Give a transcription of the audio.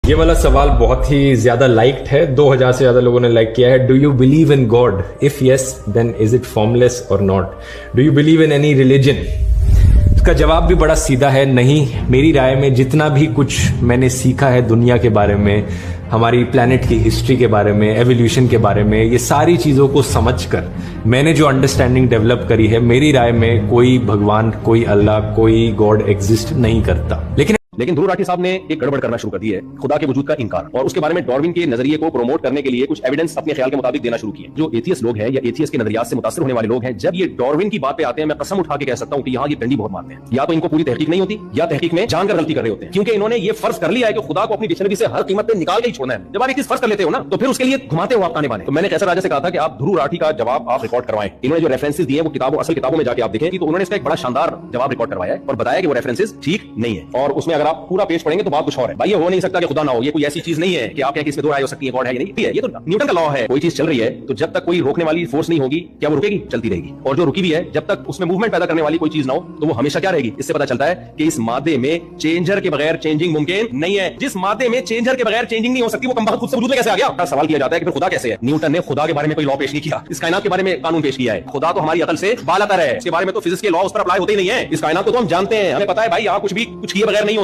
یہ والا سوال بہت ہی زیادہ لائکڈ ہے, 2000 سے زیادہ لوگوں نے لائک کیا ہے. Do you believe in God? If yes then is it formless اور not? Do you believe in any religion? اس کا جواب بھی بڑا سیدھا ہے, نہیں. میری رائے میں جتنا بھی کچھ میں نے سیکھا ہے دنیا کے بارے میں, ہماری پلانٹ کی ہسٹری کے بارے میں, ایولیوشن کے بارے میں, یہ ساری چیزوں کو سمجھ کر میں نے جو انڈرسٹینڈنگ ڈیولپ کری ہے, میری رائے میں کوئی بھگوان, کوئی اللہ, کوئی گاڈ ایگزسٹ نہیں کرتا. لیکن دھرو راٹھی صاحب نے ایک گڑبڑ کرنا شروع کر دی ہے, خدا کے وجود کا انکار, اور اس کے بارے میں ڈاروین کے نظریے کو پروموٹ کرنے کے لیے کچھ ایویڈنس اپنے خیال کے مطابق دینا شروع کیے. جو ایتھیسٹ لوگ ہیں یا ایتھیسٹ کے نظریات سے متاثر ہونے والے لوگ ہیں, جب یہ ڈاروین کی بات پہ آتے ہیں, میں قسم اٹھا کے کہہ سکتا ہوں کہ یہاں یہ ڈنڈی بہت مارتے ہیں. یا تو ان کو پوری تحقیق نہیں ہوتی, یا تحقیق میں جان کر غلطی کر رہے ہوتے ہیں, کیونکہ انہوں نے یہ فرض کر لیا ہے کہ خدا کو اپنی ڈکشنری سے ہر قیمت پہ نکال کے ہی چھوڑنا ہے. جب آپ ایک چیز فرض کر لیتے ہو نا, تو پھر اس کے لیے گھماتے ہو آپ تانے بانے. تو میں نے کیسر راجا سے کہا تھا کہ آپ دھرو راٹھی کا جواب آپ ریکارڈ کروائیں. انہوں نے جو ریفرنسز دیے وہ کتابوں, اصل کتابوں میں جا کے آپ دیکھیں, تو انہوں نے اس کا ایک بڑا شاندار جواب ریکارڈ کروایا ہے اور بتایا کہ وہ ریفرنسز ٹھیک نہیں ہے. اور اس میں اگر آپ پورا پیج پڑھیں گے تو بات کچھ اور ہے. بھائی یہ ہو نہیں سکتا کہ خدا نہ ہو, یہ کوئی ایسی چیز نہیں ہے کہ آپ کہیں کہ اس میں دو رائے ہو سکتی ہے, گاڈ ہے یا نہیں. یہ تو نیوٹن کا لا ہے. کوئی چیز چل رہی ہے تو جب تک کوئی روکنے والی فورس نہیں ہوگی, کیا وہ رکے گی؟ چلتی رہے گی. اور جو رکی بھی ہے, جب تک اس میں موومنٹ پیدا کرنے والی کوئی چیز نہ ہو, تو وہ ہمیشہ کیا رہے گی. اس سے پتا چلتا ہے کہ اس مادے میں چینجر کے بغیر چینجنگ ممکن نہیں ہے. جس مادے میں چینجر کے بغیر چینجنگ نہیں ہو سکتی, وہ کمبخت خود سے وجود میں کیسے آ گیا؟ سوال کیا جاتا ہے کہ پھر خدا کیسے ہے. نیوٹن نے خدا کے بارے میں کوئی لا پیش نہیں کیا, اس کائنات کے بارے میں قانون پیش کیا ہے. خدا تو ہماری عقل سے بالاتر ہے, اس کے بارے میں تو فزکس کے لا اس پر اپلائی ہوتے ہی نہیں ہے. اس کائنات کو تو ہم جانتے ہیں, ہمیں پتا ہے بھائی یہاں کچھ بھی کچھ کیے بغیر نہیں ہوتا.